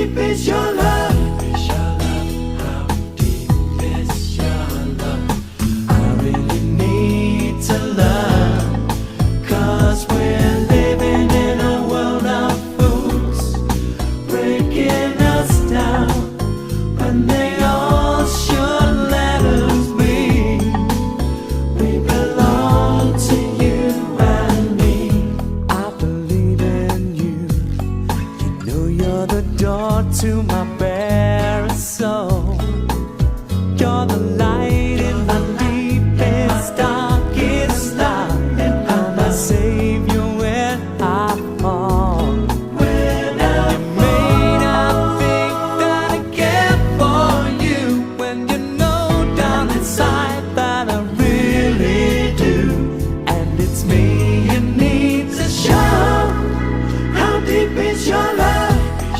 deep is your love? How deep is your love? I really need to love, 'cause we're living in a world of fools, breaking us down when they all should let us be. We belong to you and me. I believe in you. You know you're the door to my bare soul.